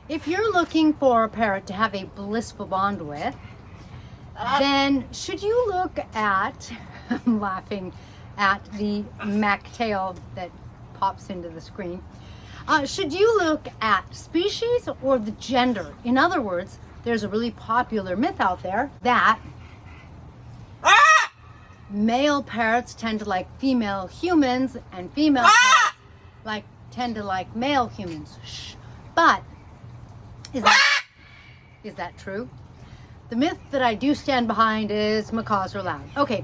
If you're looking for a parrot to have a blissful bond with, then should you look at, I'm laughing at the Mac tail that pops into the screen. Should you look at species or the gender? In other words, there's a really popular myth out there that male parrots tend to like female humans and female parrots tend to like male humans. Shh. But is that true? The myth that I do stand behind is macaws are loud. Okay.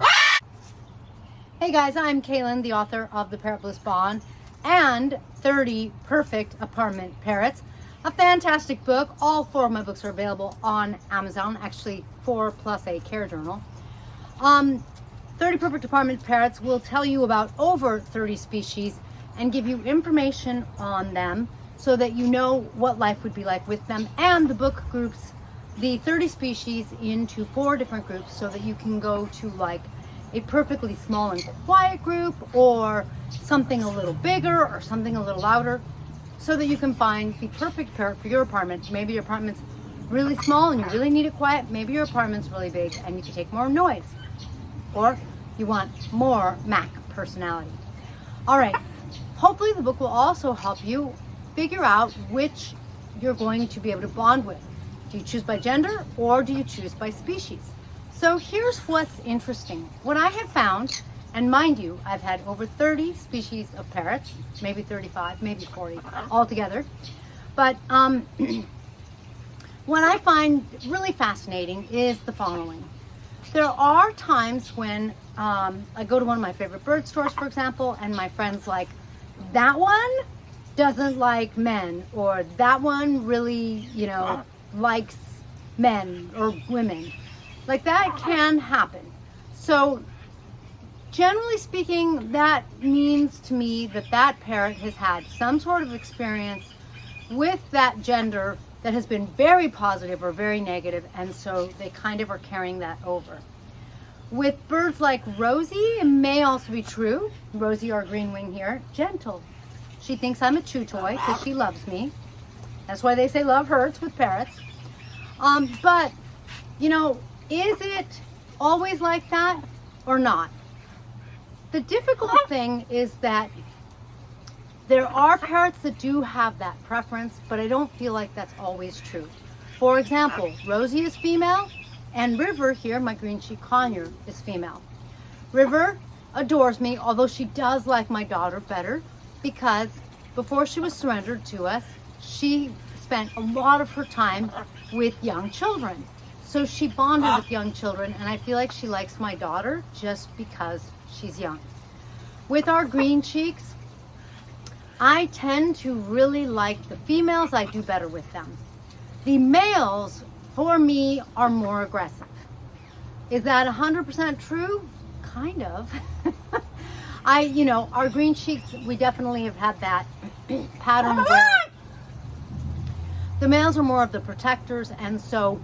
Hey guys, I'm Kaylin, the author of The Parrot Bliss Bond and 30 Perfect Apartment Parrots. A fantastic book. All 4 of my books are available on Amazon. Actually, 4 plus a care journal. 30 Perfect Apartment Parrots will tell you about over 30 species and give you information on them so that you know what life would be like with them. And the book groups the 30 species into 4 different groups so that you can go to like a perfectly small and quiet group or something a little bigger or something a little louder so that you can find the perfect parrot for your apartment. Maybe your apartment's really small and you really need it quiet. Maybe your apartment's really big and you can take more noise. Or you want more Mac personality. All right, hopefully the book will also help you figure out which you're going to be able to bond with. Do you choose by gender or do you choose by species? So here's what's interesting. What I have found, and mind you, I've had over 30 species of parrots, maybe 35, maybe 40 altogether. But what I find really fascinating is the following. There are times when I go to one of my favorite bird stores, for example, and my friend's like, that one doesn't like men, or that one really, likes men or women. Like that can happen. So generally speaking, that means to me that that parrot has had some sort of experience with that gender that has been very positive or very negative, and so they kind of are carrying that over. With birds like Rosie, it may also be true. Rosie, our green wing here, gentle. She thinks I'm a chew toy because she loves me. That's why they say love hurts with parrots. But, is it always like that or not? The difficult thing is that there are parrots that do have that preference, but I don't feel like that's always true. For example, Rosie is female, and River here, my green cheek conure, is female. River adores me, although she does like my daughter better, because before she was surrendered to us, she spent a lot of her time with young children. So she bonded with young children, and I feel like she likes my daughter just because she's young. With our green cheeks, I tend to really like the females. I do better with them. The males, for me, are more aggressive. Is that 100% true? Kind of. Our green cheeks, we definitely have had that pattern where the males are more of the protectors, and so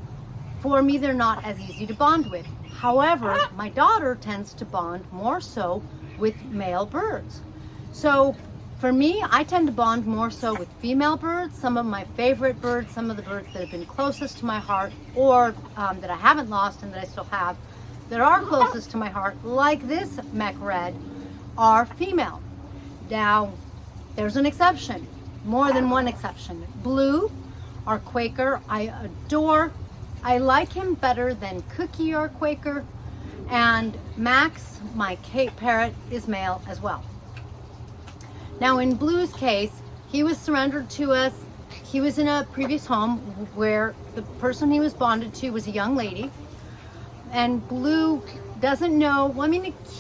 for me, they're not as easy to bond with. However, my daughter tends to bond more so with male birds. So for me, I tend to bond more so with female birds. Some of my favorite birds, some of the birds that have been closest to my heart, or that I haven't lost and that I still have, that are closest to my heart, like this Mech Red, are female. Now, there's an exception, more than one exception. Blue, our Quaker, I adore. I like him better than Cookie, our Quaker, and Max, my Cape Parrot, is male as well. Now in Blue's case, he was surrendered to us. He was in a previous home where the person he was bonded to was a young lady, and Blue doesn't know,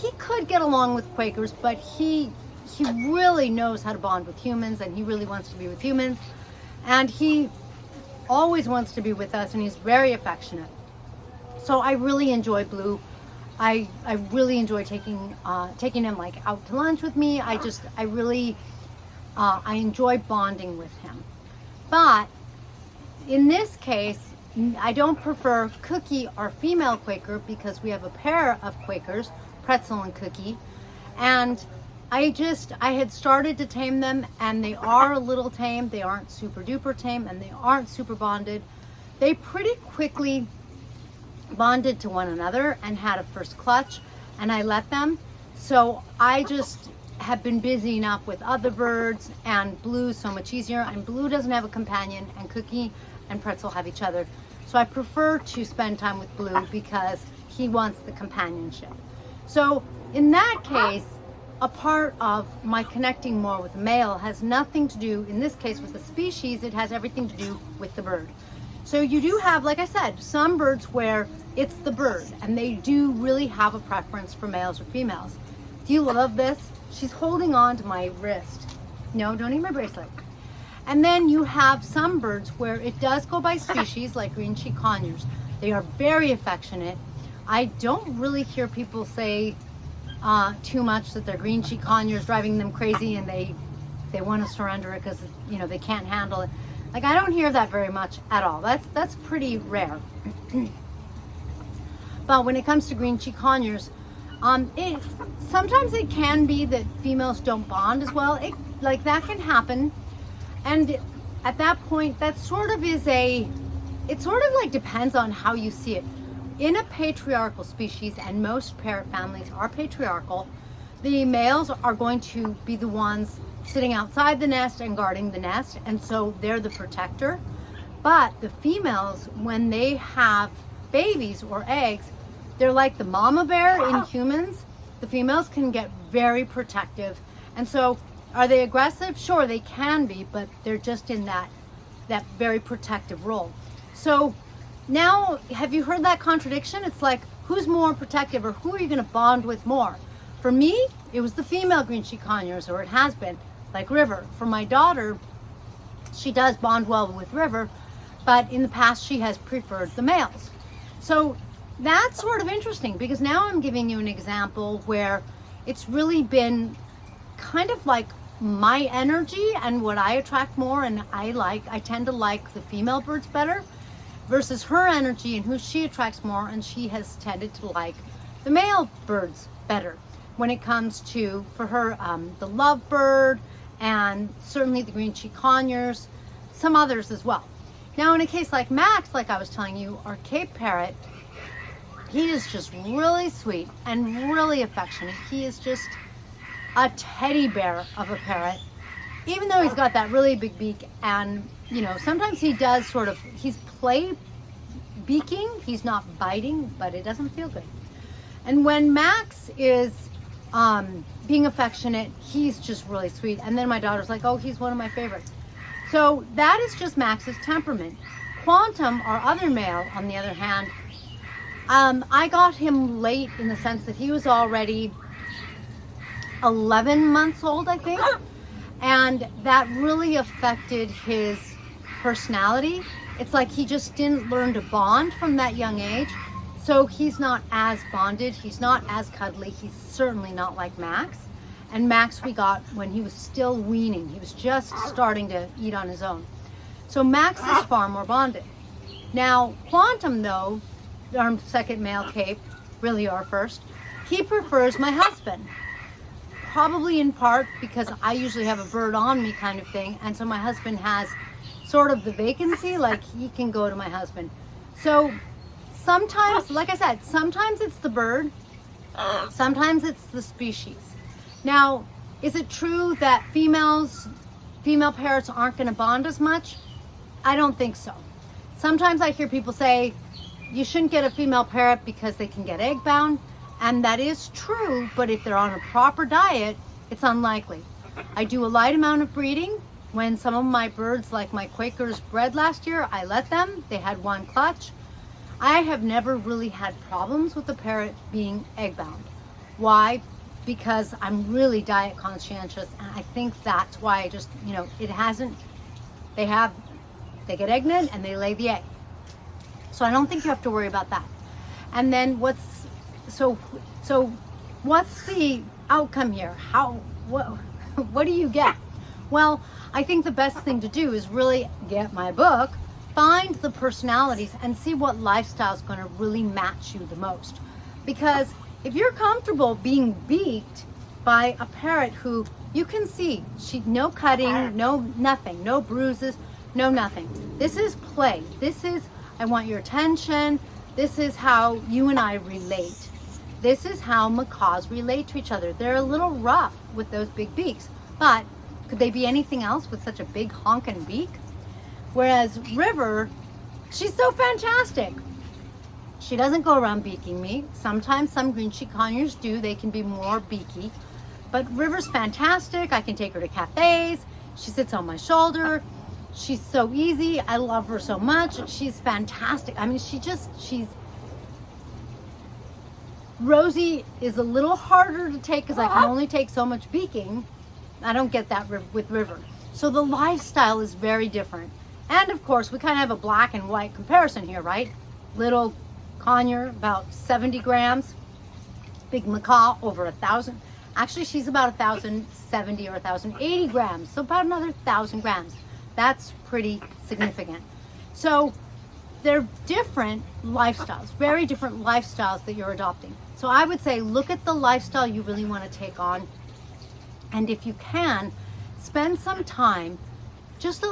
he could get along with Quakers, but he really knows how to bond with humans, and he really wants to be with humans, and he always wants to be with us, and he's very affectionate. So I really enjoy Blue. I really enjoy taking him like out to lunch with me. I enjoy bonding with him. But in this case, I don't prefer Cookie, our female Quaker, because we have a pair of Quakers, Pretzel and Cookie, and I had started to tame them, and they are a little tame. They aren't super duper tame, and they aren't super bonded. They pretty quickly bonded to one another and had a first clutch, and I let them. So I just have been busy enough with other birds, and Blue's so much easier, and Blue doesn't have a companion, and Cookie and Pretzel have each other. So I prefer to spend time with Blue because he wants the companionship. So in that case, a part of my connecting more with the male has nothing to do, in this case, with the species. It has everything to do with the bird. So you do have, like I said, some birds where it's the bird, and they do really have a preference for males or females. Do you love this? She's holding on to my wrist. No, don't eat my bracelet. And then you have some birds where it does go by species, like green cheek conures. They are very affectionate. I don't really hear people say too much that their green cheek conure is driving them crazy and they want to surrender it because, you know, they can't handle it. Like, I don't hear that very much at all. That's pretty rare. But when it comes to green cheek conures, sometimes it can be that females don't bond as well. Like, that can happen. And at that point, that sort of is it sort of like depends on how you see it. In a patriarchal species, and most parrot families are patriarchal, the males are going to be the ones sitting outside the nest and guarding the nest, and so they're the protector. But the females, when they have babies or eggs, they're like the mama bear in humans. The females can get very protective, and so are they aggressive? Sure, they can be, but they're just in that very protective role. So now, have you heard that contradiction? It's like, who's more protective, or who are you going to bond with more? For me, it was the female green cheek conures, or it has been, like River. For my daughter, she does bond well with River, but in the past she has preferred the males. So that's sort of interesting, because now I'm giving you an example where it's really been kind of like my energy and what I attract more, and I tend to like the female birds better, versus her energy and who she attracts more, and she has tended to like the male birds better when it comes to, for her, the lovebird, and certainly the green cheek conures, some others as well. Now, in a case like Max, like I was telling you, our Cape Parrot, he is just really sweet and really affectionate. He is just a teddy bear of a parrot, even though he's got that really big beak. And, you know, sometimes he does sort of, he's play beaking, he's not biting, but it doesn't feel good. And when Max is being affectionate, he's just really sweet. And then my daughter's like, oh, he's one of my favorites. So that is just Max's temperament. Quantum, our other male, on the other hand, I got him late in the sense that he was already 11 months old, I think. And that really affected his personality. It's like he just didn't learn to bond from that young age. So he's not as bonded. He's not as cuddly. He's certainly not like Max. And Max we got when he was still weaning. He was just starting to eat on his own. So Max is far more bonded. Now, Quantum, though, our second male Cape, really our first, he prefers my husband. Probably in part because I usually have a bird on me kind of thing. And so my husband has sort of the vacancy, like he can go to my husband. So sometimes, like I said, sometimes it's the bird, sometimes it's the species. Now, is it true that female parrots aren't going to bond as much? I don't think so. Sometimes I hear people say, you shouldn't get a female parrot because they can get egg bound. And that is true, but if they're on a proper diet, it's unlikely. I do a light amount of breeding. When some of my birds, like my Quakers, bred last year, I let them. They had one clutch. I have never really had problems with the parrot being egg bound. Why? Because I'm really diet conscientious, and I think that's why I just, you know, it hasn't, they get egged and they lay the egg. So I don't think you have to worry about that. And then what's the outcome here? What do you get? Well, I think the best thing to do is really get my book, find the personalities, and see what lifestyle is going to really match you the most. Because if you're comfortable being beaked, by a parrot who you can see, no cutting, no nothing, no bruises, no nothing. This is play. This is, I want your attention. This is how you and I relate. This is how macaws relate to each other. They're a little rough with those big beaks, but could they be anything else with such a big honking beak? Whereas River, she's so fantastic. She doesn't go around beaking me. Sometimes some green cheek conures do. They can be more beaky. But River's fantastic. I can take her to cafes. She sits on my shoulder. She's so easy. I love her so much. She's fantastic. I mean, she's... Rosie is a little harder to take because I can only take so much beaking. I don't get that with River. So the lifestyle is very different. And of course, we kind of have a black and white comparison here, right? Little conure, about 70 grams. Big macaw, over 1,000. Actually, she's about 1,070 or 1,080 grams. So about another 1,000 grams. That's pretty significant. So they're different lifestyles, very different lifestyles that you're adopting. So I would say look at the lifestyle you really want to take on. And if you can, spend some time, just,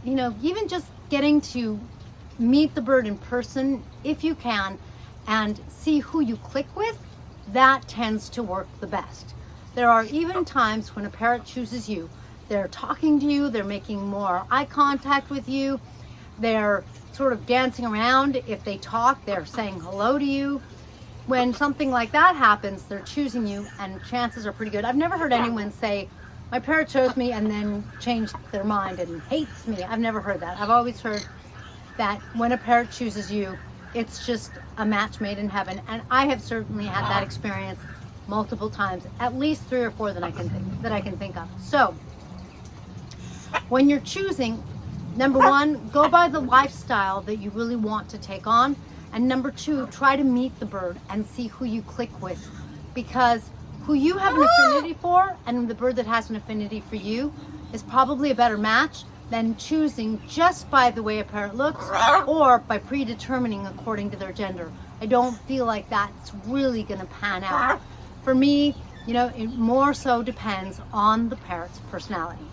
even just getting to meet the bird in person, if you can, and see who you click with. That tends to work the best. There are even times when a parrot chooses you. They're talking to you, they're making more eye contact with you, they're sort of dancing around. If they talk, they're saying hello to you. When something like that happens, they're choosing you, and chances are pretty good. I've never heard anyone say, my parrot chose me and then changed their mind and hates me. I've never heard that. I've always heard that when a parrot chooses you, it's just a match made in heaven. And I have certainly had that experience multiple times, at least 3 or 4 that I can think of. So when you're choosing, number 1, go by the lifestyle that you really want to take on. And number 2, try to meet the bird and see who you click with, because who you have an affinity for and the bird that has an affinity for you is probably a better match than choosing just by the way a parrot looks or by predetermining according to their gender. I don't feel like that's really going to pan out. For me, it more so depends on the parrot's personality.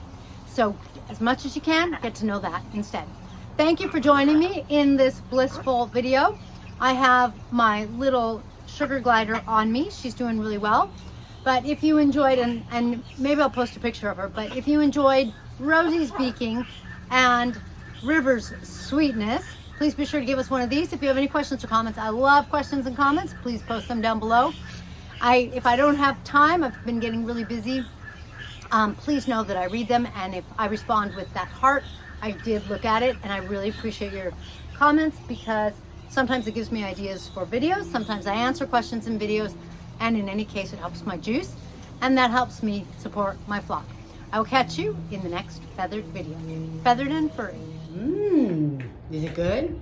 So as much as you can, get to know that instead. Thank you for joining me in this blissful video. I have my little sugar glider on me. She's doing really well. But if you enjoyed, and maybe I'll post a picture of her, but if you enjoyed Rosie's beaking and River's sweetness, please be sure to give us one of these. If you have any questions or comments, I love questions and comments. Please post them down below. If I don't have time, I've been getting really busy. Please know that I read them, and if I respond with that heart, I did look at it, and I really appreciate your comments, because sometimes it gives me ideas for videos. Sometimes I answer questions in videos, and in any case, it helps my juice, and that helps me support my flock. I will catch you in the next feathered video. Feathered and furry. Is it good?